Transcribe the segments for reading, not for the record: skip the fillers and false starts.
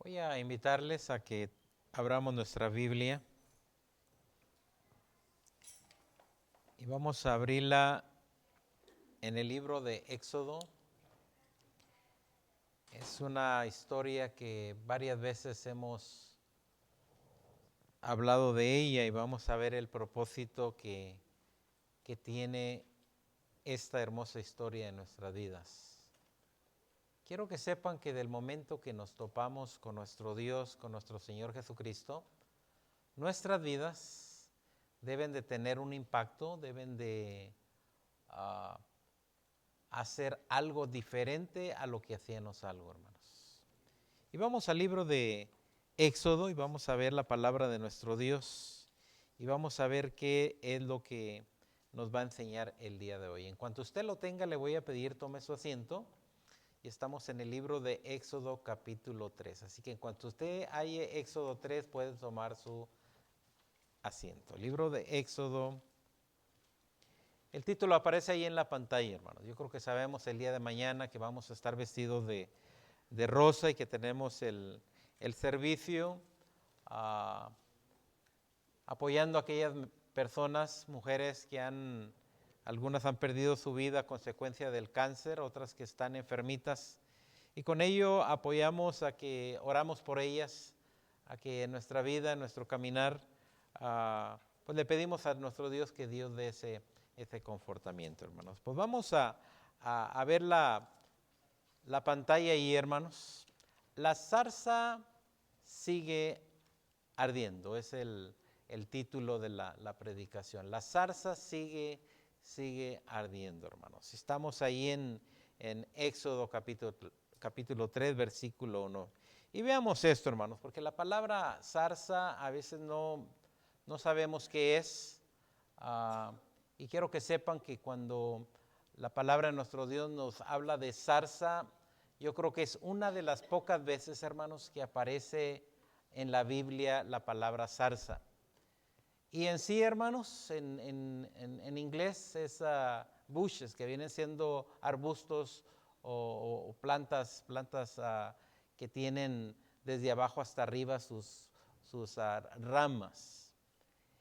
Voy a invitarles a que abramos nuestra Biblia y vamos a abrirla en el libro de Éxodo. Es una historia que varias veces hemos hablado de ella y vamos a ver el propósito que tiene esta hermosa historia en nuestras vidas. Quiero que sepan que del momento que nos topamos con nuestro Dios, con nuestro Señor Jesucristo, nuestras vidas deben de tener un impacto, deben de hacer algo diferente a lo que hacíamos algo, hermanos. Y vamos al libro de Éxodo y vamos a ver la palabra de nuestro Dios y vamos a ver qué es lo que nos va a enseñar el día de hoy. En cuanto usted lo tenga, le voy a pedir tome su asiento. Y estamos en el libro de Éxodo capítulo 3. Así que en cuanto usted haya Éxodo 3, puede tomar su asiento. Libro de Éxodo. El título aparece ahí en la pantalla, hermanos. Yo creo que sabemos el día de mañana que vamos a estar vestidos de rosa y que tenemos el servicio apoyando a aquellas personas, mujeres que algunas han perdido su vida a consecuencia del cáncer, otras que están enfermitas. Y con ello apoyamos a que oramos por ellas, a que en nuestra vida, en nuestro caminar, pues le pedimos a nuestro Dios que Dios dé ese confortamiento, hermanos. Pues vamos a ver la pantalla ahí, hermanos. La zarza sigue ardiendo, es el título de la predicación. La zarza sigue ardiendo, hermanos. Estamos ahí en Éxodo capítulo 3, versículo 1. Y veamos esto, hermanos, porque la palabra zarza a veces no sabemos qué es. Y quiero que sepan que cuando la palabra de nuestro Dios nos habla de zarza, yo creo que es una de las pocas veces, hermanos, que aparece en la Biblia la palabra zarza. Y en sí, hermanos, en inglés es bushes, que vienen siendo arbustos o plantas que tienen desde abajo hasta arriba sus ramas.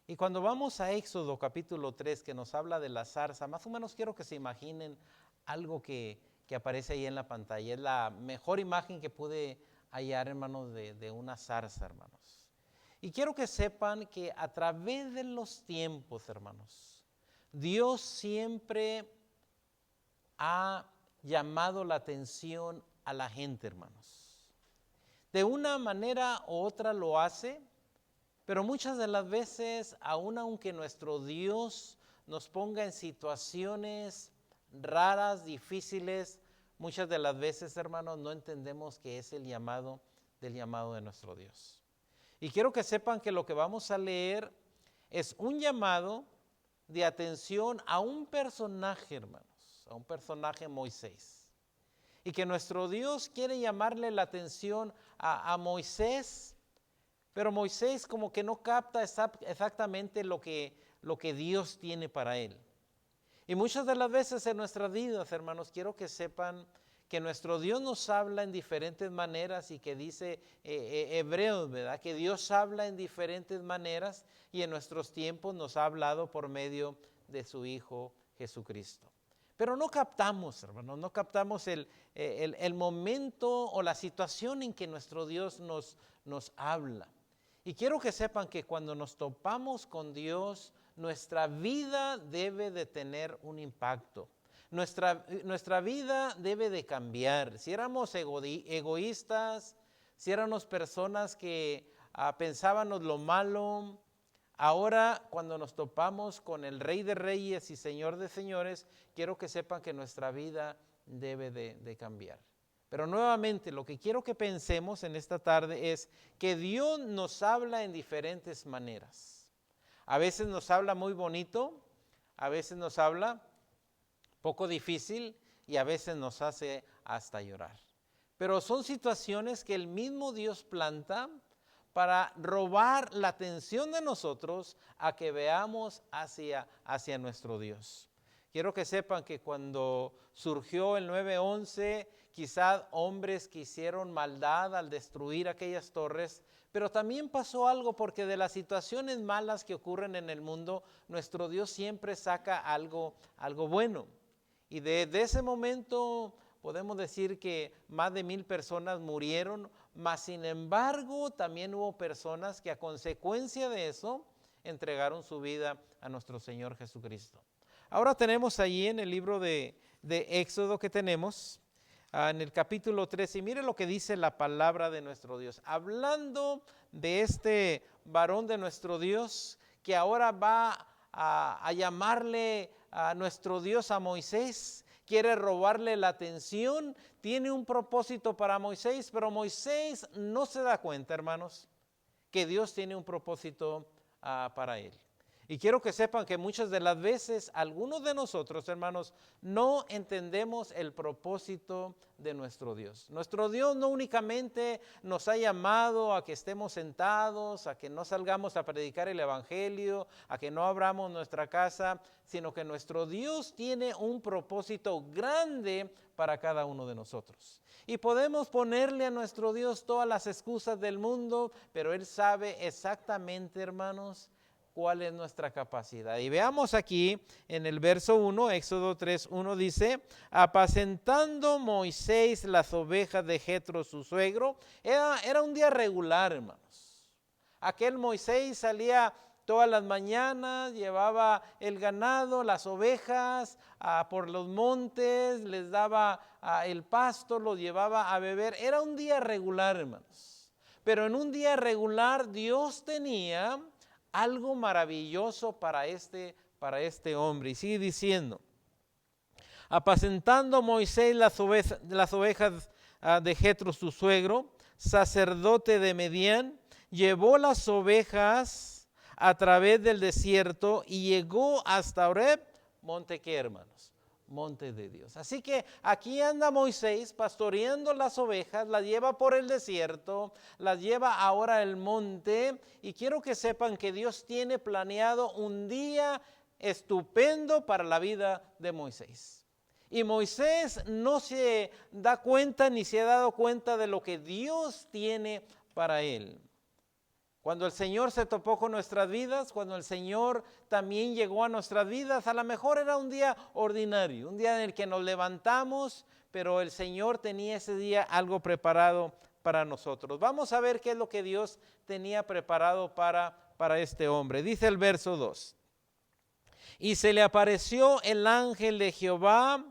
Y cuando vamos a Éxodo capítulo 3, que nos habla de la zarza, más o menos quiero que se imaginen algo que aparece ahí en la pantalla. Es la mejor imagen que pude hallar, hermanos, de una zarza, hermanos. Y quiero que sepan que a través de los tiempos, hermanos, Dios siempre ha llamado la atención a la gente, hermanos. De una manera u otra lo hace, pero muchas de las veces, aunque nuestro Dios nos ponga en situaciones raras, difíciles, muchas de las veces, hermanos, no entendemos que es el llamado de nuestro Dios. Y quiero que sepan que lo que vamos a leer es un llamado de atención a un personaje, hermanos, a un personaje, Moisés. Y que nuestro Dios quiere llamarle la atención a Moisés, pero Moisés como que no capta exactamente lo que Dios tiene para él. Y muchas de las veces en nuestras vidas, hermanos, quiero que sepan que nuestro Dios nos habla en diferentes maneras y que dice Hebreos, ¿verdad? Que Dios habla en diferentes maneras y en nuestros tiempos nos ha hablado por medio de su Hijo Jesucristo. Pero no captamos, hermanos, no captamos el momento o la situación en que nuestro Dios nos habla. Y quiero que sepan que cuando nos topamos con Dios, nuestra vida debe de tener un impacto. Nuestra vida debe de cambiar. Si éramos egoístas, si éramos personas que pensábamos lo malo, ahora cuando nos topamos con el Rey de Reyes y Señor de Señores, quiero que sepan que nuestra vida debe de cambiar. Pero nuevamente lo que quiero que pensemos en esta tarde es que Dios nos habla en diferentes maneras. A veces nos habla muy bonito, a veces nos habla poco difícil y a veces nos hace hasta llorar. Pero son situaciones que el mismo Dios planta para robar la atención de nosotros a que veamos hacia nuestro Dios. Quiero que sepan que cuando surgió el 9/11, quizás hombres que hicieron maldad al destruir aquellas torres, pero también pasó algo porque de las situaciones malas que ocurren en el mundo, nuestro Dios siempre saca algo bueno. Y desde ese momento podemos decir que más de 1,000 personas murieron, mas sin embargo también hubo personas que a consecuencia de eso entregaron su vida a nuestro Señor Jesucristo. Ahora tenemos allí en el libro de Éxodo que tenemos, en el capítulo 13, y mire lo que dice la palabra de nuestro Dios. Hablando de este varón de nuestro Dios, que ahora va a llamarle a nuestro Dios a Moisés, quiere robarle la atención, tiene un propósito para Moisés, pero Moisés no se da cuenta, hermanos, que Dios tiene un propósito para él. Y quiero que sepan que muchas de las veces algunos de nosotros, hermanos, no entendemos el propósito de nuestro Dios. Nuestro Dios no únicamente nos ha llamado a que estemos sentados, a que no salgamos a predicar el evangelio, a que no abramos nuestra casa, sino que nuestro Dios tiene un propósito grande para cada uno de nosotros. Y podemos ponerle a nuestro Dios todas las excusas del mundo, pero Él sabe exactamente, hermanos, cuál es nuestra capacidad. Y veamos aquí en el verso 1, Éxodo 3:1 dice, apacentando Moisés las ovejas de Jetro su suegro. Era un día regular, hermanos. Aquel Moisés salía todas las mañanas, llevaba el ganado, las ovejas por los montes, les daba el pasto, los llevaba a beber. Era un día regular, hermanos. Pero en un día regular Dios tenía algo maravilloso para este hombre. Y sigue diciendo, apacentando Moisés las ovejas de Jetro su suegro, sacerdote de Medián, llevó las ovejas a través del desierto y llegó hasta Horeb, monte que, hermanos, monte de Dios. Así que aquí anda Moisés pastoreando las ovejas, las lleva por el desierto, las lleva ahora al monte, y quiero que sepan que Dios tiene planeado un día estupendo para la vida de Moisés. Y Moisés no se da cuenta ni se ha dado cuenta de lo que Dios tiene para él. Cuando el Señor se topó con nuestras vidas, cuando el Señor también llegó a nuestras vidas, a lo mejor era un día ordinario, un día en el que nos levantamos, pero el Señor tenía ese día algo preparado para nosotros. Vamos a ver qué es lo que Dios tenía preparado para este hombre. Dice el verso 2, y se le apareció el ángel de Jehová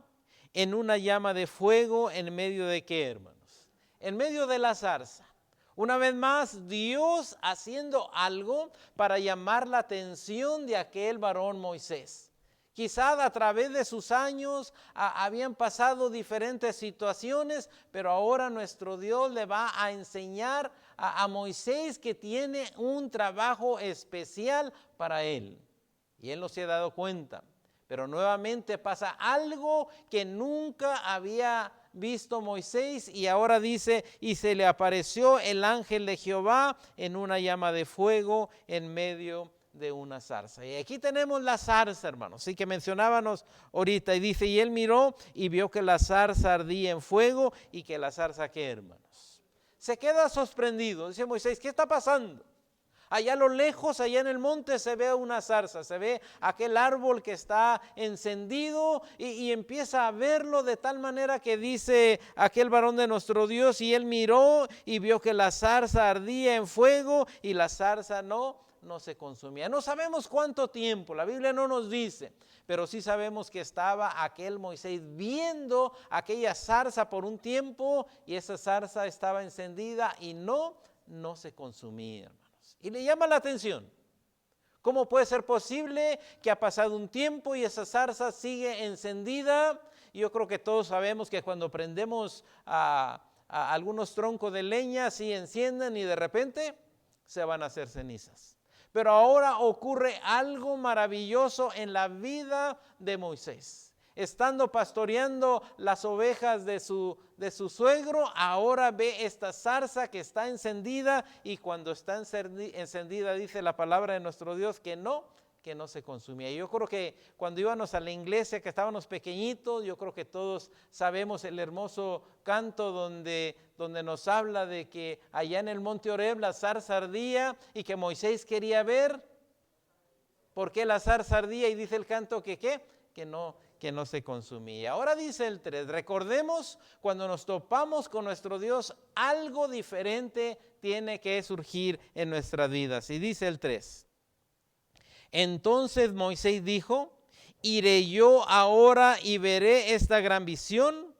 en una llama de fuego en medio de ¿qué, hermanos? En medio de la zarza. Una vez más, Dios haciendo algo para llamar la atención de aquel varón Moisés. Quizás a través de sus años habían pasado diferentes situaciones, pero ahora nuestro Dios le va a enseñar a Moisés que tiene un trabajo especial para él. Y él no se ha dado cuenta, pero nuevamente pasa algo que nunca había visto Moisés, y ahora dice, y se le apareció el ángel de Jehová en una llama de fuego en medio de una zarza. Y aquí tenemos la zarza, hermanos, sí que mencionábamos ahorita, y dice, y él miró y vio que la zarza ardía en fuego, y que la zarza, ¿qué, hermanos? Se queda sorprendido, dice Moisés, ¿qué está pasando? Allá a lo lejos, allá en el monte se ve una zarza, se ve aquel árbol que está encendido, y empieza a verlo de tal manera que dice aquel varón de nuestro Dios, y él miró y vio que la zarza ardía en fuego y la zarza no se consumía. No sabemos cuánto tiempo, la Biblia no nos dice, pero sí sabemos que estaba aquel Moisés viendo aquella zarza por un tiempo, y esa zarza estaba encendida y no se consumía, hermano. Y le llama la atención, ¿cómo puede ser posible que ha pasado un tiempo y esa zarza sigue encendida? Y yo creo que todos sabemos que cuando prendemos a algunos troncos de leña, así encienden y de repente se van a hacer cenizas. Pero ahora ocurre algo maravilloso en la vida de Moisés. Estando pastoreando las ovejas de su suegro, ahora ve esta zarza que está encendida, y cuando está encendida dice la palabra de nuestro Dios que no que no se consumía. Yo creo que cuando íbamos a la iglesia, que estábamos pequeñitos, yo creo que todos sabemos el hermoso canto donde nos habla de que allá en el monte Horeb la zarza ardía y que Moisés quería ver por qué la zarza ardía, y dice el canto que ¿qué? Que no se consumía. Ahora dice el 3, recordemos cuando nos topamos con nuestro Dios, algo diferente tiene que surgir en nuestras vidas. Y dice el 3, entonces Moisés dijo, iré yo ahora y veré esta gran visión,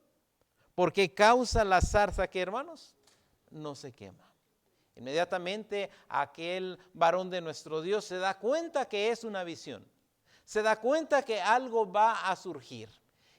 porque causa la zarza que, hermanos, no se quema. Inmediatamente aquel varón de nuestro Dios se da cuenta que es una visión. Se da cuenta que algo va a surgir.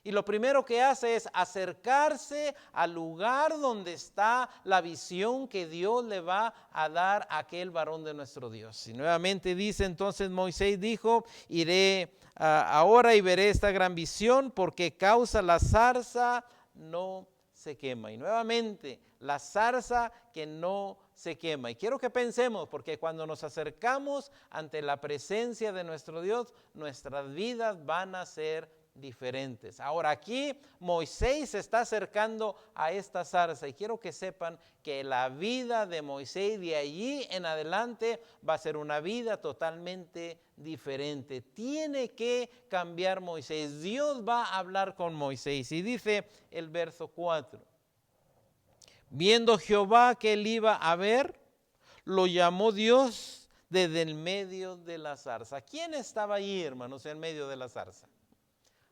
Y lo primero que hace es acercarse al lugar donde está la visión que Dios le va a dar a aquel varón de nuestro Dios. Y nuevamente dice, entonces Moisés dijo, iré ahora y veré esta gran visión, porque causa la zarza no se quema. Y nuevamente, la zarza que no se quema. Y quiero que pensemos, porque cuando nos acercamos ante la presencia de nuestro Dios, nuestras vidas van a ser diferentes. Ahora aquí Moisés se está acercando a esta zarza y quiero que sepan que la vida de Moisés de allí en adelante va a ser una vida totalmente diferente. Tiene que cambiar Moisés. Dios va a hablar con Moisés y dice el verso 4. Viendo Jehová que él iba a ver, lo llamó Dios desde el medio de la zarza. ¿Quién estaba allí, hermanos, en medio de la zarza?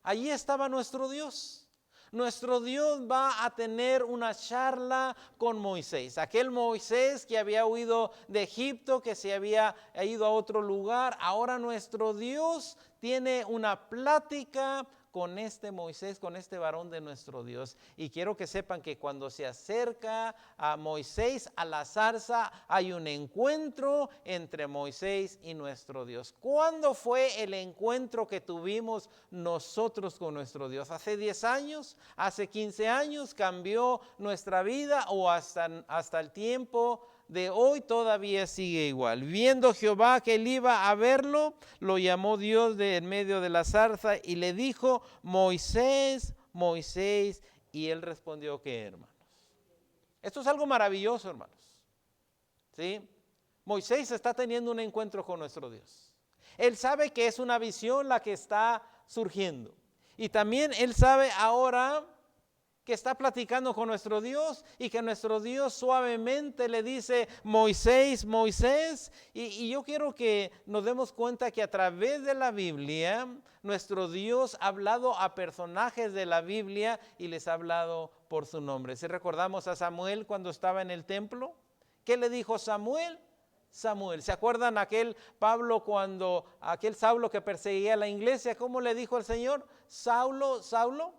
Allí estaba nuestro Dios. Nuestro Dios va a tener una charla con Moisés. Aquel Moisés que había huido de Egipto, que se había ido a otro lugar. Ahora nuestro Dios tiene una plática con este Moisés, con este varón de nuestro Dios. Y quiero que sepan que cuando se acerca a Moisés a la zarza, hay un encuentro entre Moisés y nuestro Dios. ¿Cuándo fue el encuentro que tuvimos nosotros con nuestro Dios? ¿Hace 10 años? ¿Hace 15 años? ¿Cambió nuestra vida o hasta el tiempo de hoy todavía sigue igual? Viendo Jehová que él iba a verlo, lo llamó Dios de en medio de la zarza y le dijo, Moisés, Moisés, y él respondió, ¿qué, hermanos? Esto es algo maravilloso, hermanos. ¿Sí? Moisés está teniendo un encuentro con nuestro Dios. Él sabe que es una visión la que está surgiendo. Y también él sabe ahora que está platicando con nuestro Dios y que nuestro Dios suavemente le dice, Moisés, Moisés. Y yo quiero que nos demos cuenta que a través de la Biblia, nuestro Dios ha hablado a personajes de la Biblia y les ha hablado por su nombre. Si recordamos a Samuel cuando estaba en el templo, ¿qué le dijo Samuel? Samuel. ¿Se acuerdan aquel Saulo que perseguía a la iglesia? ¿Cómo le dijo el Señor? Saulo, Saulo,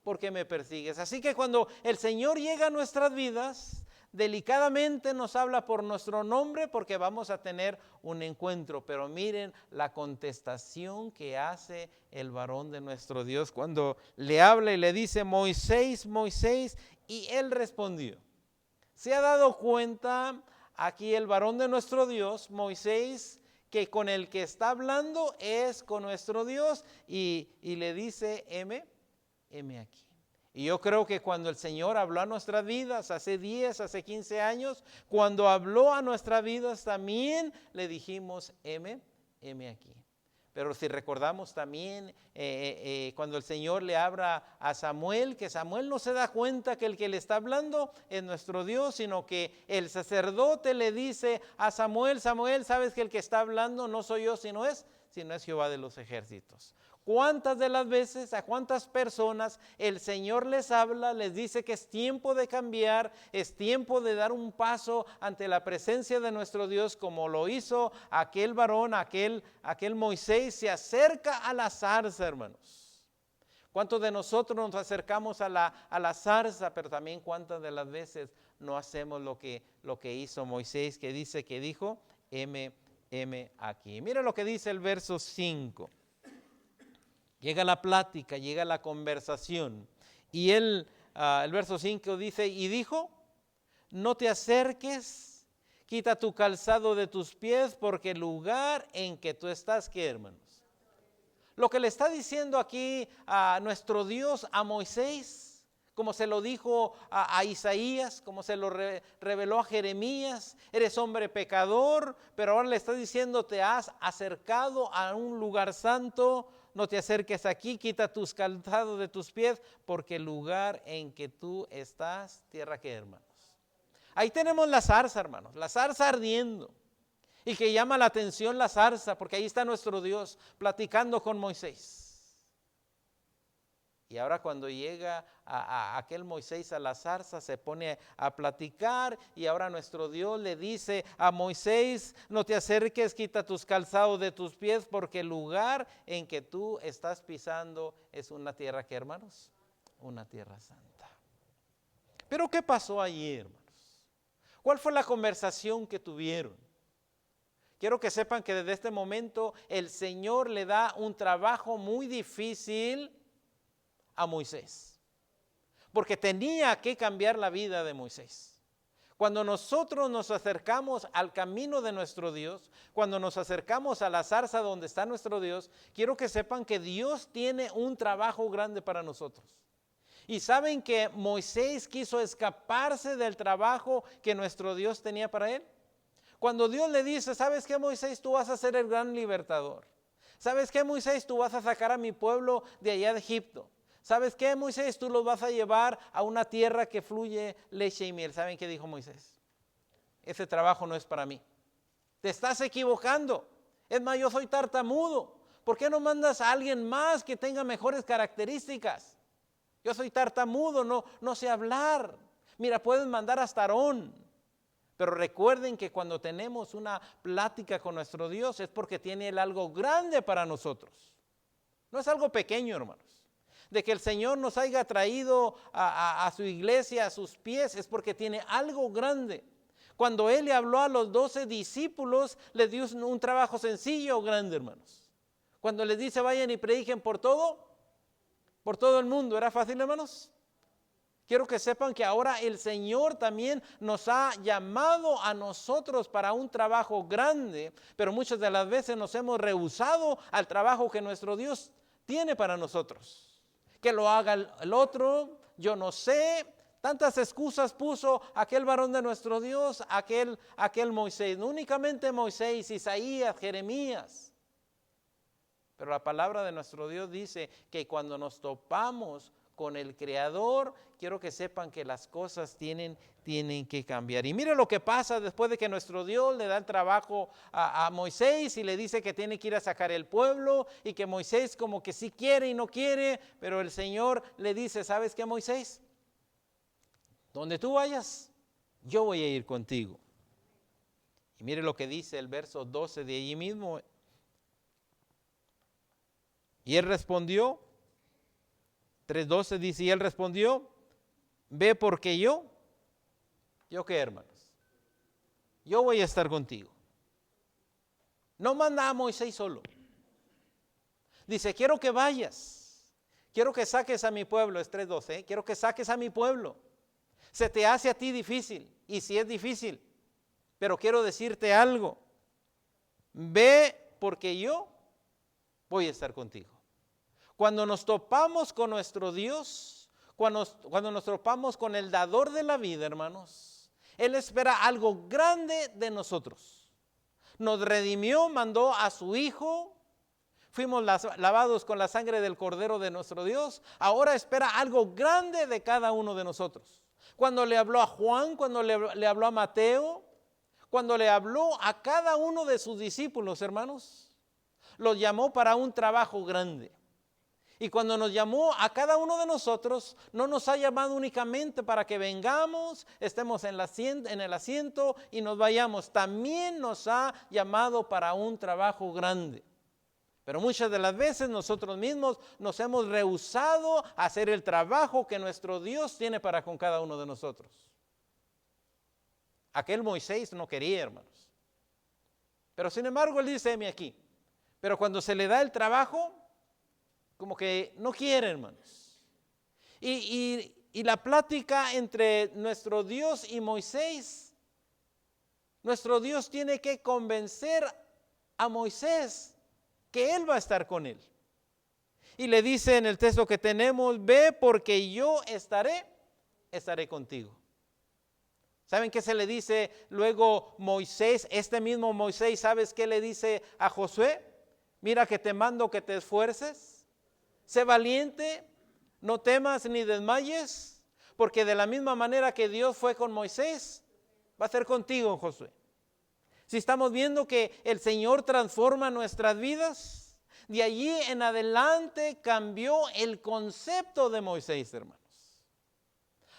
¿por qué me persigues? Así que cuando el Señor llega a nuestras vidas, delicadamente nos habla por nuestro nombre porque vamos a tener un encuentro. Pero miren la contestación que hace el varón de nuestro Dios cuando le habla y le dice, Moisés, Moisés, y él respondió. ¿Se ha dado cuenta aquí el varón de nuestro Dios, Moisés, que con el que está hablando es con nuestro Dios y le dice, heme aquí? Y yo creo que cuando el Señor habló a nuestras vidas hace 10, hace 15 años, cuando habló a nuestras vidas también le dijimos, heme aquí. Pero si recordamos también cuando el Señor le habla a Samuel, que Samuel no se da cuenta que el que le está hablando es nuestro Dios, sino que el sacerdote le dice a Samuel, Samuel, ¿sabes que el que está hablando no soy yo, sino es Jehová de los ejércitos? ¿Cuántas de las veces, a cuántas personas el Señor les habla, les dice que es tiempo de cambiar, es tiempo de dar un paso ante la presencia de nuestro Dios, como lo hizo aquel varón, aquel Moisés? Se acerca a la zarza, hermanos. ¿Cuántos de nosotros nos acercamos a la zarza, pero también cuántas de las veces no hacemos lo que hizo Moisés, que dijo, heme aquí? Mira lo que dice el verso 5. Llega la plática, llega la conversación. Y el verso 5 dice, y dijo, no te acerques, quita tu calzado de tus pies, porque el lugar en que tú estás, ¿qué, hermanos? Lo que le está diciendo aquí a nuestro Dios a Moisés, como se lo dijo a Isaías, como se lo reveló a Jeremías: eres hombre pecador, pero ahora le está diciendo: te has acercado a un lugar santo, no te acerques aquí, quita tus calzados de tus pies, porque el lugar en que tú estás, tierra que, hermanos. Ahí tenemos la zarza, hermanos, la zarza ardiendo. Y que llama la atención la zarza, porque ahí está nuestro Dios platicando con Moisés. Y ahora cuando llega a aquel Moisés a la zarza, se pone a platicar, y ahora nuestro Dios le dice a Moisés: no te acerques, quita tus calzados de tus pies, porque el lugar en que tú estás pisando es una tierra, ¿qué, hermanos? Una tierra santa. Pero ¿qué pasó allí, hermanos? ¿Cuál fue la conversación que tuvieron? Quiero que sepan que desde este momento el Señor le da un trabajo muy difícil a Moisés, porque tenía que cambiar la vida de Moisés. Cuando nosotros nos acercamos al camino de nuestro Dios, cuando nos acercamos a la zarza donde está nuestro Dios, quiero que sepan que Dios tiene un trabajo grande para nosotros. Y saben que Moisés quiso escaparse del trabajo que nuestro Dios tenía para él. Cuando Dios le dice: ¿sabes qué, Moisés? Tú vas a ser el gran libertador. ¿Sabes qué, Moisés? Tú vas a sacar a mi pueblo de allá de Egipto. ¿Sabes qué, Moisés? Tú los vas a llevar a una tierra que fluye leche y miel. ¿Saben qué dijo Moisés? Ese trabajo no es para mí. Te estás equivocando. Es más, yo soy tartamudo. ¿Por qué no mandas a alguien más que tenga mejores características? Yo soy tartamudo, no sé hablar. Mira, pueden mandar hasta Aarón. Pero recuerden que cuando tenemos una plática con nuestro Dios es porque tiene Él algo grande para nosotros. No es algo pequeño, hermanos. De que el Señor nos haya traído a su iglesia, a sus pies, es porque tiene algo grande. Cuando Él le habló a los 12 discípulos, les dio un trabajo sencillo o grande, hermanos. Cuando les dice: vayan y prediquen por todo el mundo, ¿era fácil, hermanos? Quiero que sepan que ahora el Señor también nos ha llamado a nosotros para un trabajo grande, pero muchas de las veces nos hemos rehusado al trabajo que nuestro Dios tiene para nosotros. Que lo haga el otro, yo no sé. Tantas excusas puso aquel varón de nuestro Dios, aquel Moisés. No únicamente Moisés, Isaías, Jeremías. Pero la palabra de nuestro Dios dice que cuando nos topamos con el Creador, quiero que sepan que las cosas tienen que cambiar. Y mire lo que pasa después de que nuestro Dios le da el trabajo a Moisés y le dice que tiene que ir a sacar el pueblo, y que Moisés como que sí quiere y no quiere, pero el Señor le dice: ¿sabes qué, Moisés? Donde tú vayas, yo voy a ir contigo. Y mire lo que dice el verso 12 de allí mismo. Y él respondió, 3:12 dice: y él respondió: ve, porque ¿yo qué, hermanos? Yo voy a estar contigo. No manda a Moisés solo. Dice: quiero que vayas, quiero que saques a mi pueblo. Es 3:12, quiero que saques a mi pueblo. Se te hace a ti difícil, y sí es difícil, pero quiero decirte algo: ve, porque yo voy a estar contigo. Cuando nos topamos con nuestro Dios, cuando nos topamos con el dador de la vida, hermanos, Él espera algo grande de nosotros. Nos redimió, mandó a su Hijo, fuimos lavados con la sangre del Cordero de nuestro Dios. Ahora espera algo grande de cada uno de nosotros. Cuando le habló a Juan, cuando le habló a Mateo, cuando le habló a cada uno de sus discípulos, hermanos, los llamó para un trabajo grande. Y cuando nos llamó a cada uno de nosotros, no nos ha llamado únicamente para que vengamos, estemos en el asiento y nos vayamos. También nos ha llamado para un trabajo grande. Pero muchas de las veces nosotros mismos nos hemos rehusado a hacer el trabajo que nuestro Dios tiene para con cada uno de nosotros. Aquel Moisés no quería, hermanos. Pero sin embargo él dice: heme aquí. Pero cuando se le da el trabajo, como que no quiere, hermanos. Y la plática entre nuestro Dios y Moisés nuestro Dios tiene que convencer a Moisés que Él va a estar con él. Y le dice en el texto que tenemos, ve porque yo estaré contigo. ¿Saben qué se le dice luego Moisés? Este mismo Moisés, ¿sabes qué le dice a Josué? Mira que te mando que te esfuerces, sé valiente, no temas ni desmayes, porque de la misma manera que Dios fue con Moisés, va a ser contigo, Josué. Si estamos viendo que el Señor transforma nuestras vidas, de allí en adelante cambió el concepto de Moisés, hermanos.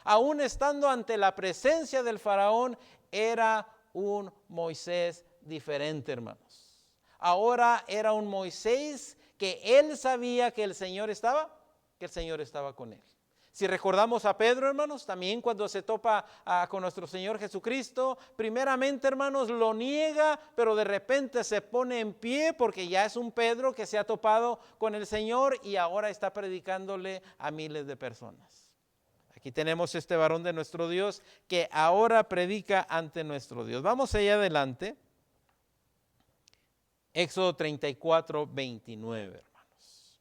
Aún estando ante la presencia del faraón, era un Moisés diferente, hermanos. Ahora era un Moisés que él sabía que el Señor estaba con él. Si recordamos a Pedro, hermanos, también cuando se topa con nuestro Señor Jesucristo, primeramente, hermanos, lo niega, pero de repente se pone en pie porque ya es un Pedro que se ha topado con el Señor y ahora está predicándole a miles de personas. Aquí tenemos este varón de nuestro Dios que ahora predica ante nuestro Dios. Vamos allá adelante. Éxodo 34, 29, hermanos.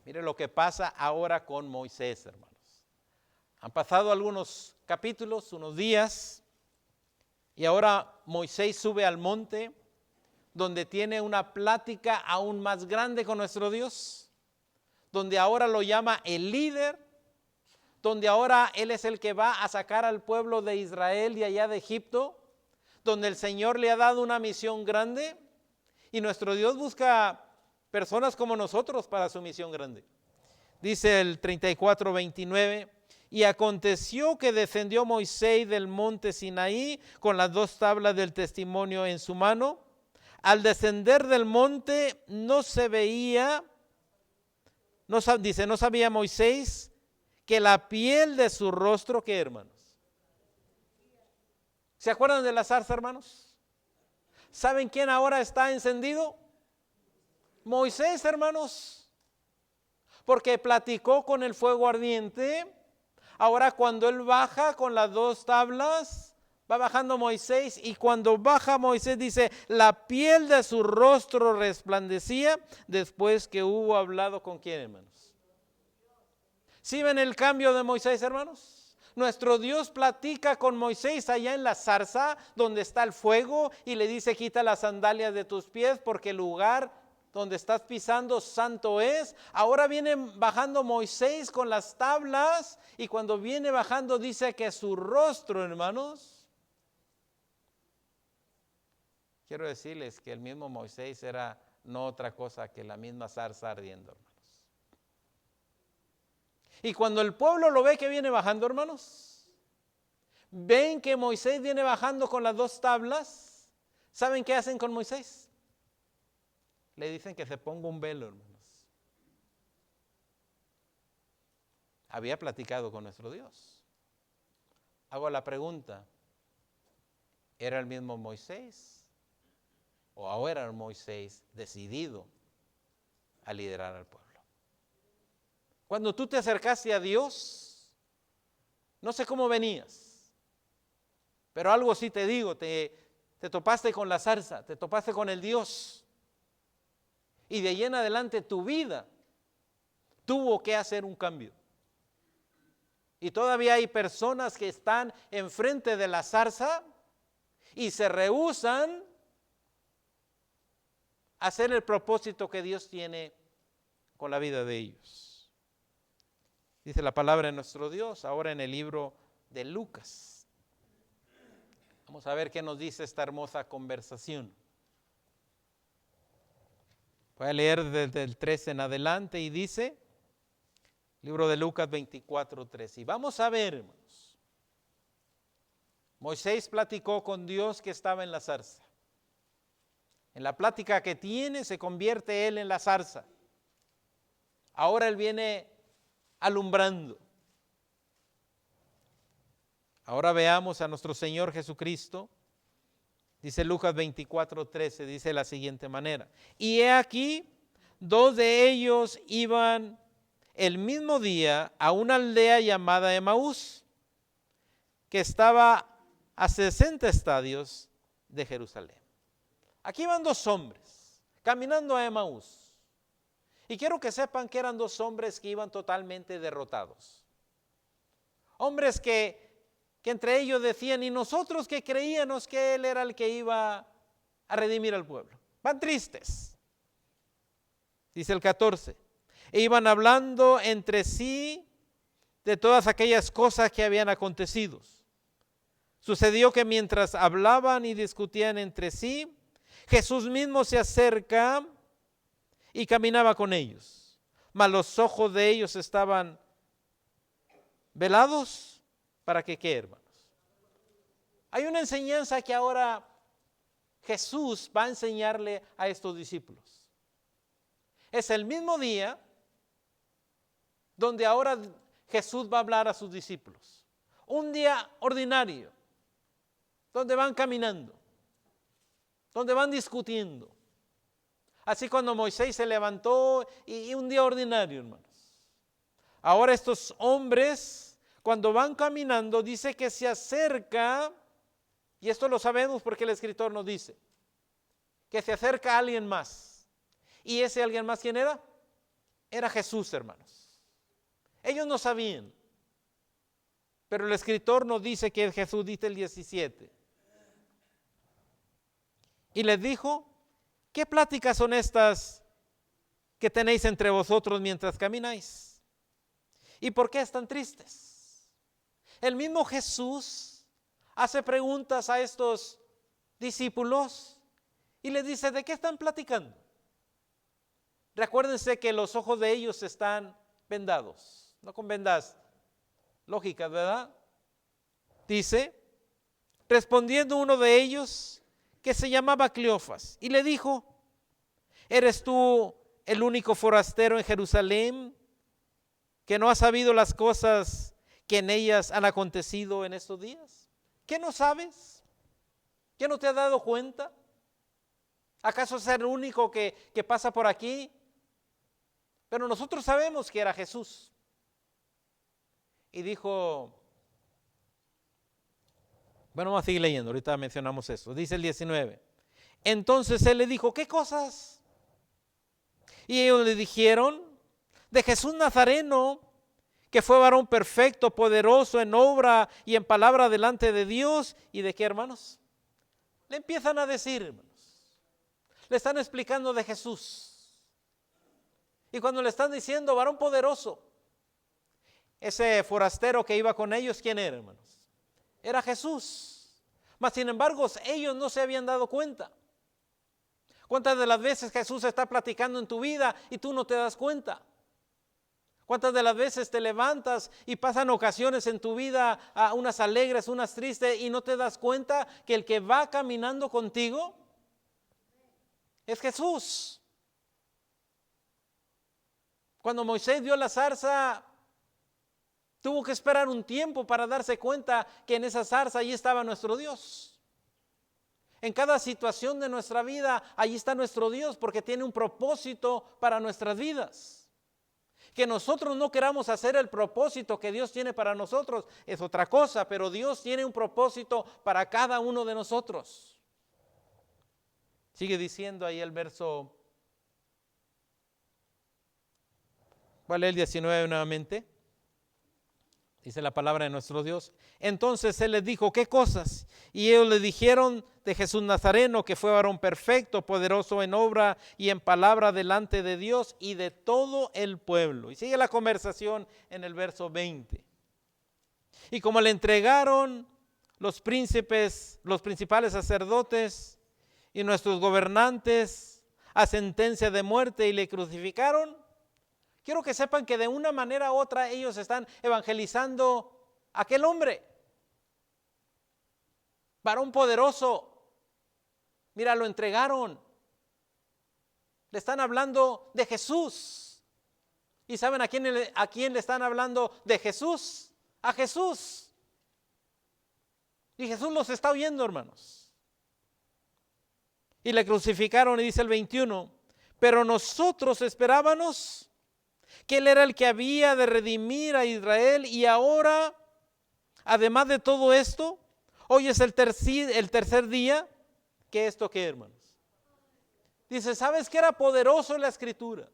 Mire lo que pasa ahora con Moisés, hermanos. Han pasado algunos capítulos, unos días, y ahora Moisés sube al monte donde tiene una plática aún más grande con nuestro Dios, donde ahora lo llama el líder, donde ahora él es el que va a sacar al pueblo de Israel de allá de Egipto, donde el Señor le ha dado una misión grande y nuestro Dios busca personas como nosotros para su misión grande. Dice el 34, 29, y aconteció que descendió Moisés del monte Sinaí con las 2 tablas del testimonio en su mano. Al descender del monte no sabía Moisés que la piel de su rostro, ¿qué, hermanos? ¿Se acuerdan de la zarza, hermanos? ¿Saben quién ahora está encendido? Moisés, hermanos, porque platicó con el fuego ardiente. Ahora cuando él baja con las 2 tablas, va bajando Moisés, y cuando baja Moisés dice, la piel de su rostro resplandecía después que hubo hablado con quién, hermanos. ¿Sí ven el cambio de Moisés, hermanos? Nuestro Dios platica con Moisés allá en la zarza donde está el fuego y le dice, quita las sandalias de tus pies porque el lugar donde estás pisando santo es. Ahora viene bajando Moisés con las tablas y cuando viene bajando dice que su rostro, hermanos, quiero decirles que el mismo Moisés era no otra cosa que la misma zarza ardiendo, hermanos. Y cuando el pueblo lo ve que viene bajando, hermanos, ven que Moisés viene bajando con las 2 tablas, ¿saben qué hacen con Moisés? Le dicen que se ponga un velo, hermanos. Había platicado con nuestro Dios. Hago la pregunta, ¿era el mismo Moisés? ¿O ahora era Moisés decidido a liderar al pueblo? Cuando tú te acercaste a Dios, no sé cómo venías, pero algo sí te digo, te topaste con la zarza, te topaste con el Dios. Y de ahí en adelante tu vida tuvo que hacer un cambio. Y todavía hay personas que están enfrente de la zarza y se rehúsan a hacer el propósito que Dios tiene con la vida de ellos. Dice la palabra de nuestro Dios ahora en el libro de Lucas. Vamos a ver qué nos dice esta hermosa conversación. Voy a leer desde el 13 en adelante y dice, libro de Lucas 24, 13. Y vamos a ver, hermanos. Moisés platicó con Dios que estaba en la zarza. En la plática que tiene se convierte él en la zarza. Ahora él viene alumbrando. Ahora veamos a nuestro Señor Jesucristo. Dice Lucas 24, 13, dice de la siguiente manera. Y he aquí, 2 de ellos iban el mismo día a una aldea llamada Emaús, que estaba a 60 estadios de Jerusalén. Aquí van dos hombres caminando a Emaús. Y quiero que sepan que eran dos hombres que iban totalmente derrotados. Hombres que entre ellos decían, y nosotros que creíamos que Él era el que iba a redimir al pueblo. Van tristes. Dice el 14. E iban hablando entre sí de todas aquellas cosas que habían acontecido. Sucedió que mientras hablaban y discutían entre sí, Jesús mismo se acerca y caminaba con ellos. Mas los ojos de ellos estaban velados. ¿Para qué, hermanos? Hay una enseñanza que ahora Jesús va a enseñarle a estos discípulos. Es el mismo día donde ahora Jesús va a hablar a sus discípulos. Un día ordinario, donde van caminando, donde van discutiendo. Así cuando Moisés se levantó y un día ordinario, hermanos. Ahora estos hombres, cuando van caminando, dice que se acerca, y esto lo sabemos porque el escritor nos dice, que se acerca a alguien más. ¿Y ese alguien más quién era? Era Jesús, hermanos. Ellos no sabían, pero el escritor nos dice que es Jesús, dice el 17. Y les dijo, ¿qué pláticas son estas que tenéis entre vosotros mientras camináis? ¿Y por qué están tristes? El mismo Jesús hace preguntas a estos discípulos y les dice, ¿de qué están platicando? Recuérdense que los ojos de ellos están vendados, no con vendas lógicas, ¿verdad? Dice, respondiendo uno de ellos, que se llamaba Cleofas, y le dijo, ¿eres tú el único forastero en Jerusalén que no ha sabido las cosas que en ellas han acontecido en estos días? ¿Qué no sabes? ¿Qué no te has dado cuenta? ¿Acaso es el único que pasa por aquí? Pero nosotros sabemos que era Jesús. Y dijo, bueno, vamos a seguir leyendo, ahorita mencionamos eso. Dice el 19. Entonces él le dijo, ¿qué cosas? Y ellos le dijeron, de Jesús Nazareno, que fue varón perfecto, poderoso en obra y en palabra delante de Dios. ¿Y de qué, hermanos? Le empiezan a decir, hermanos. Le están explicando de Jesús. Y cuando le están diciendo varón poderoso, ese forastero que iba con ellos, ¿quién era, hermanos? Era Jesús. Mas sin embargo, ellos no se habían dado cuenta. ¿Cuántas de las veces Jesús está platicando en tu vida y tú no te das cuenta? ¿Cuántas de las veces te levantas y pasan ocasiones en tu vida, unas alegres, unas tristes, y no te das cuenta que el que va caminando contigo es Jesús? Cuando Moisés vio la zarza, tuvo que esperar un tiempo para darse cuenta que en esa zarza allí estaba nuestro Dios. En cada situación de nuestra vida, allí está nuestro Dios, porque tiene un propósito para nuestras vidas. Que nosotros no queramos hacer el propósito que Dios tiene para nosotros es otra cosa, pero Dios tiene un propósito para cada uno de nosotros. Sigue diciendo ahí el verso, ¿cuál es el 19 nuevamente? Dice la palabra de nuestro Dios. Entonces él les dijo, ¿qué cosas? Y ellos le dijeron de Jesús Nazareno, que fue varón perfecto, poderoso en obra y en palabra delante de Dios y de todo el pueblo. Y sigue la conversación en el verso 20. Y como le entregaron los príncipes, los principales sacerdotes y nuestros gobernantes a sentencia de muerte y le crucificaron, quiero que sepan que de una manera u otra ellos están evangelizando a aquel hombre. Varón poderoso. Mira, lo entregaron. Le están hablando de Jesús. ¿Y saben a quién le están hablando de Jesús? A Jesús. Y Jesús los está oyendo, hermanos. Y le crucificaron, y dice el 21, pero nosotros esperábamos que Él era el que había de redimir a Israel, y ahora, además de todo esto, Hoy es el tercer día. ¿Qué esto qué, hermanos? Dice, ¿sabes qué era poderoso en la escritura?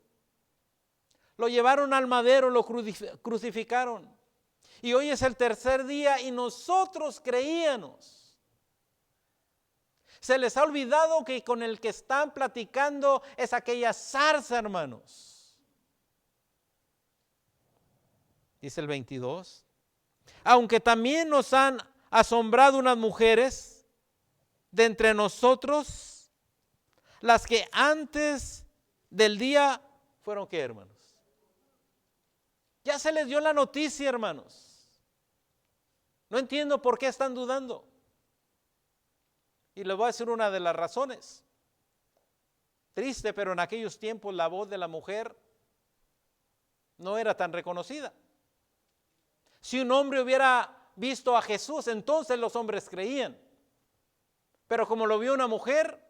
Lo llevaron al madero, lo crucificaron. Y hoy es el tercer día y nosotros creíamos. Se les ha olvidado que con el que están platicando es aquella zarza, hermanos. Dice el 22. Aunque también nos han asombrado unas mujeres de entre nosotros, las que antes del día fueron, ¿qué, hermanos? Ya se les dio la noticia, hermanos. No entiendo por qué están dudando. Y les voy a decir una de las razones. Triste, pero en aquellos tiempos la voz de la mujer no era tan reconocida. Si un hombre hubiera visto a Jesús, entonces los hombres creían. Pero como lo vio una mujer,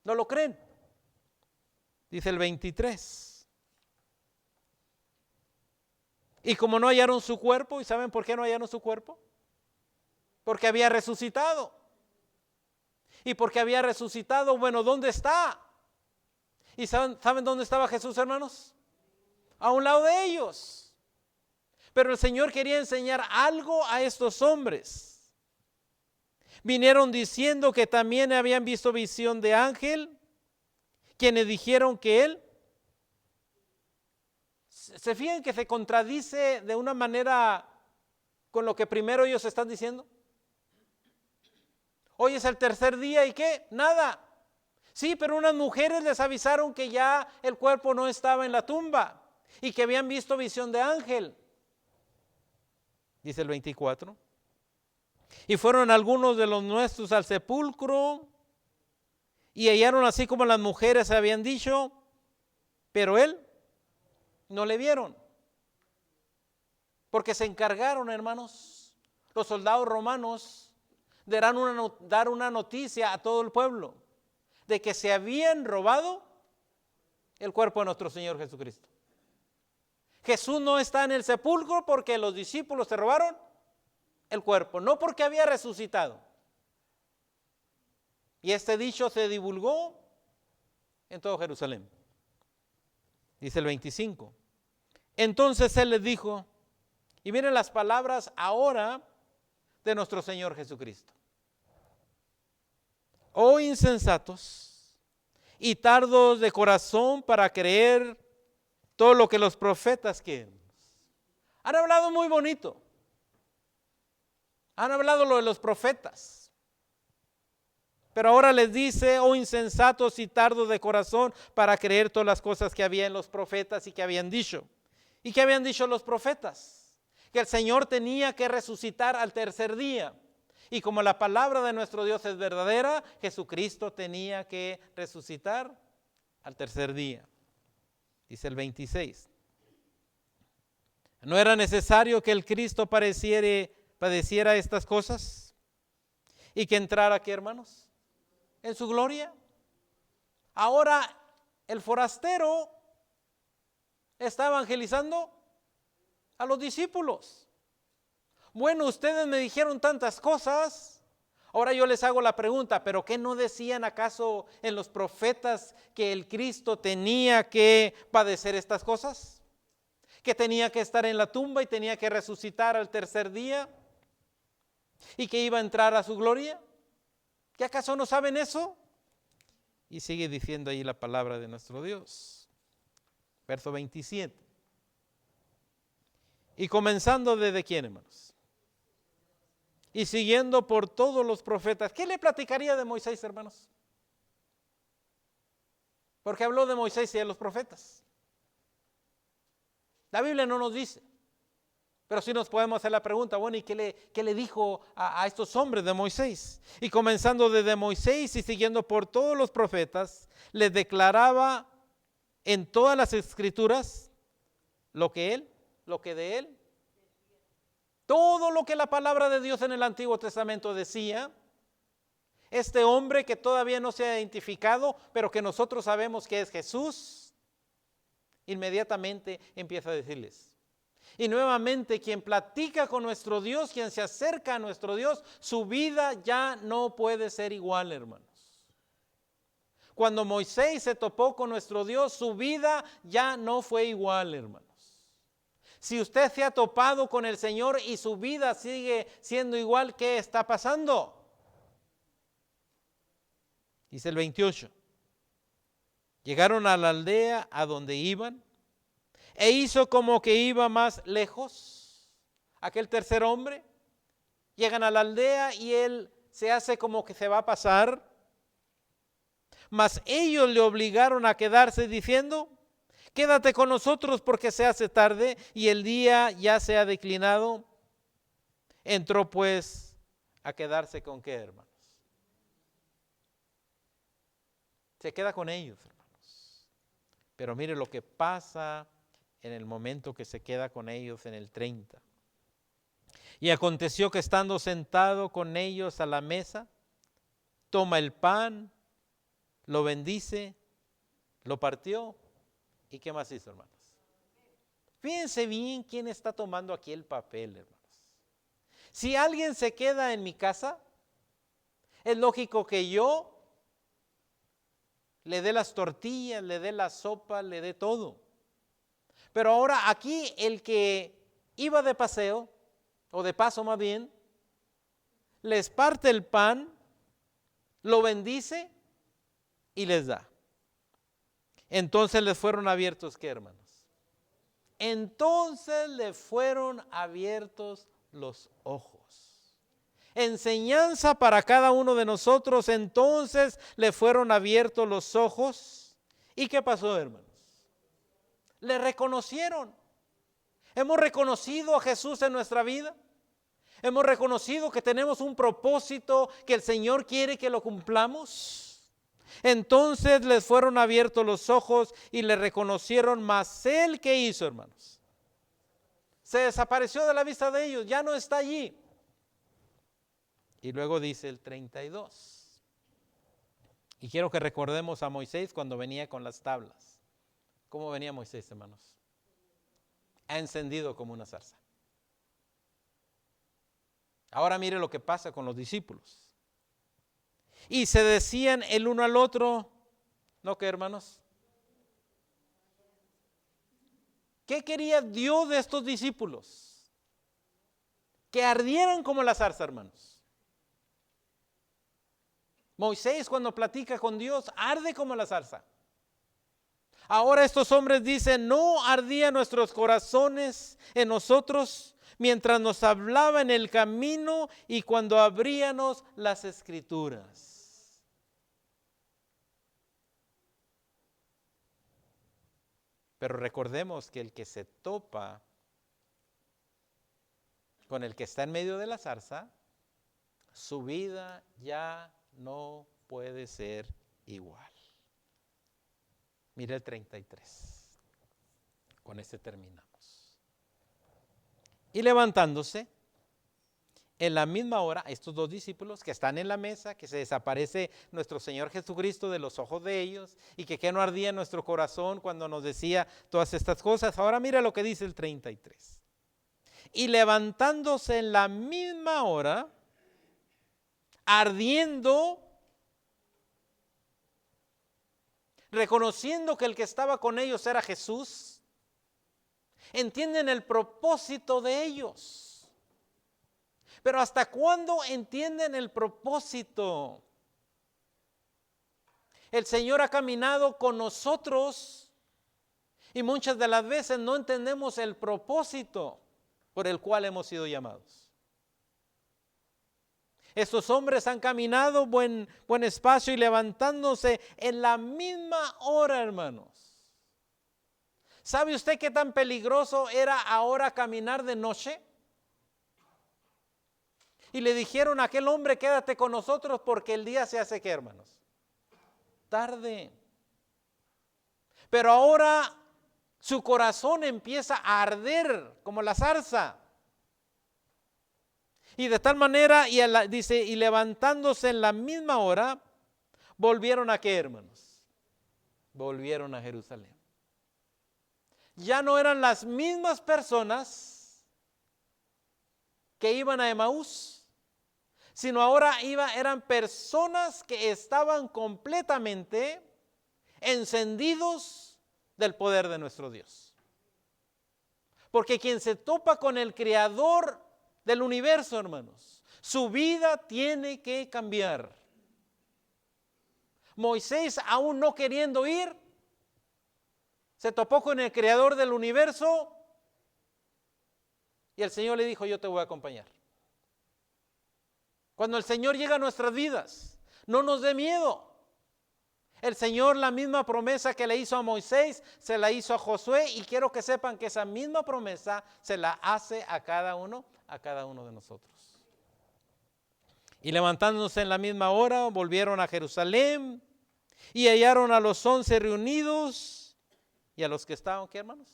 no lo creen. Dice el 23. Y como no hallaron su cuerpo, ¿y saben por qué no hallaron su cuerpo? Porque había resucitado. Y porque había resucitado, bueno, ¿dónde está? ¿Y saben dónde estaba Jesús, hermanos? A un lado de ellos. Pero el Señor quería enseñar algo a estos hombres. Vinieron diciendo que también habían visto visión de ángel, quienes dijeron que él, se fijan que se contradice de una manera con lo que primero ellos están diciendo. Hoy es el tercer día y ¿qué? Nada. Sí, pero unas mujeres les avisaron que ya el cuerpo no estaba en la tumba y que habían visto visión de ángel. Dice el 24. Y fueron algunos de los nuestros al sepulcro y hallaron así como las mujeres habían dicho, pero él no le vieron. Porque se encargaron, hermanos, los soldados romanos de dar una noticia a todo el pueblo de que se habían robado el cuerpo de nuestro Señor Jesucristo. Jesús no está en el sepulcro porque los discípulos se robaron el cuerpo, no porque había resucitado. Y este dicho se divulgó en todo Jerusalén. Dice el 25. Entonces él les dijo, y miren las palabras ahora de nuestro Señor Jesucristo. Oh insensatos y tardos de corazón para creer todo lo que los profetas quieren. Han hablado muy bonito. Han hablado lo de los profetas. Pero ahora les dice, oh insensatos y tardos de corazón para creer todas las cosas que había en los profetas y que habían dicho. ¿Y qué habían dicho los profetas? Que el Señor tenía que resucitar al tercer día. Y como la palabra de nuestro Dios es verdadera, Jesucristo tenía que resucitar al tercer día. Dice el 26. ¿No era necesario que el Cristo padeciera estas cosas? ¿Y que entrara, qué, hermanos? En su gloria. Ahora el forastero está evangelizando a los discípulos. Bueno, ustedes me dijeron tantas cosas. Ahora yo les hago la pregunta, ¿pero qué no decían acaso en los profetas que el Cristo tenía que padecer estas cosas? Que tenía que estar en la tumba y tenía que resucitar al tercer día y que iba a entrar a su gloria. ¿Qué acaso no saben eso? Y sigue diciendo ahí la palabra de nuestro Dios. Verso 27. Y comenzando desde quién, hermanos. Y siguiendo por todos los profetas. ¿Qué le platicaría de Moisés, hermanos? Porque habló de Moisés y de los profetas. La Biblia no nos dice. Pero sí nos podemos hacer la pregunta, bueno, ¿y qué le dijo a estos hombres de Moisés? Y comenzando desde Moisés y siguiendo por todos los profetas, les declaraba en todas las escrituras lo que de él. Todo lo que la palabra de Dios en el Antiguo Testamento decía, este hombre que todavía no se ha identificado, pero que nosotros sabemos que es Jesús, inmediatamente empieza a decirles. Y nuevamente, quien platica con nuestro Dios, quien se acerca a nuestro Dios, su vida ya no puede ser igual, hermanos. Cuando Moisés se topó con nuestro Dios, su vida ya no fue igual, hermanos. Si usted se ha topado con el Señor y su vida sigue siendo igual, ¿qué está pasando? Dice el 28. Llegaron a la aldea a donde iban e hizo como que iba más lejos. Aquel tercer hombre, llegan a la aldea y él se hace como que se va a pasar. Mas ellos le obligaron a quedarse diciendo: quédate con nosotros porque se hace tarde y el día ya se ha declinado. Entró pues a quedarse con ¿qué, hermanos? Se queda con ellos, hermanos. Pero mire lo que pasa en el momento que se queda con ellos en el 30. Y aconteció que estando sentado con ellos a la mesa, toma el pan, lo bendice, lo partió. ¿Y qué más hizo, hermanos? Fíjense bien quién está tomando aquí el papel, hermanos. Si alguien se queda en mi casa, es lógico que yo le dé las tortillas, le dé la sopa, le dé todo. Pero ahora aquí el que iba de paseo, o de paso más bien, les parte el pan, lo bendice y les da. Entonces les fueron abiertos, ¿qué, hermanos? Entonces le fueron abiertos los ojos. Enseñanza para cada uno de nosotros. Entonces le fueron abiertos los ojos. ¿Y qué pasó, hermanos? Le reconocieron. Hemos reconocido a Jesús en nuestra vida. Hemos reconocido que tenemos un propósito que el Señor quiere que lo cumplamos. Entonces les fueron abiertos los ojos y le reconocieron, mas él, ¿qué hizo, hermanos? Se desapareció de la vista de ellos, ya no está allí. Y luego dice el 32. Y quiero que recordemos a Moisés cuando venía con las tablas. ¿Cómo venía Moisés, hermanos? Encendido como una zarza. Ahora mire lo que pasa con los discípulos. Y se decían el uno al otro, ¿no qué, hermanos? ¿Qué quería Dios de estos discípulos? Que ardieran como la zarza, hermanos. Moisés, cuando platica con Dios, arde como la zarza. Ahora estos hombres dicen: no ardían nuestros corazones en nosotros mientras nos hablaba en el camino y cuando abríamos las escrituras. Pero recordemos que el que se topa con el que está en medio de la zarza, su vida ya no puede ser igual. Mire el 33. Con este terminamos. Y levantándose, en la misma hora, estos dos discípulos que están en la mesa, que se desaparece nuestro Señor Jesucristo de los ojos de ellos, y que no ardía en nuestro corazón cuando nos decía todas estas cosas. Ahora mira lo que dice el 33. Y levantándose en la misma hora, ardiendo, reconociendo que el que estaba con ellos era Jesús, entienden el propósito de ellos. Pero ¿hasta cuándo entienden el propósito? El Señor ha caminado con nosotros y muchas de las veces no entendemos el propósito por el cual hemos sido llamados. Estos hombres han caminado buen espacio y levantándose en la misma hora, hermanos. ¿Sabe usted qué tan peligroso era ahora caminar de noche? Y le dijeron a aquel hombre: quédate con nosotros porque el día se hace, ¿qué, hermanos? Tarde. Pero ahora su corazón empieza a arder como la zarza. Y de tal manera, dice, y levantándose en la misma hora, volvieron a ¿qué, hermanos? Volvieron a Jerusalén. ya no eran las mismas personas que iban a Emaús, sino ahora eran personas que estaban completamente encendidos del poder de nuestro Dios. Porque quien se topa con el Creador del universo, hermanos, su vida tiene que cambiar. Moisés, aún no queriendo ir, se topó con el Creador del universo y el Señor le dijo: yo te voy a acompañar. Cuando el Señor llega a nuestras vidas, no nos dé miedo. El Señor, la misma promesa que le hizo a Moisés, se la hizo a Josué, y quiero que sepan que esa misma promesa se la hace a cada uno de nosotros. Y levantándose en la misma hora, volvieron a Jerusalén y hallaron a los 11 reunidos y a los que estaban, ¿qué, hermanos?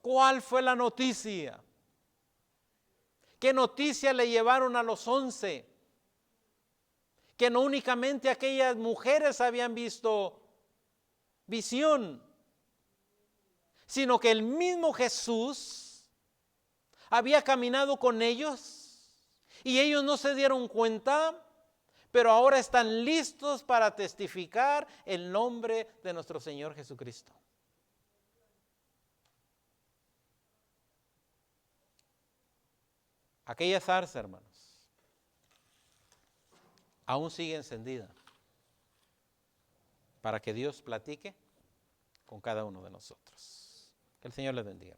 ¿Cuál fue la noticia? ¿Qué noticia le llevaron a los 11? Que no únicamente aquellas mujeres habían visto visión, sino que el mismo Jesús había caminado con ellos y ellos no se dieron cuenta, pero ahora están listos para testificar el nombre de nuestro Señor Jesucristo. Aquella zarza, hermanos, aún sigue encendida para que Dios platique con cada uno de nosotros. Que el Señor les bendiga.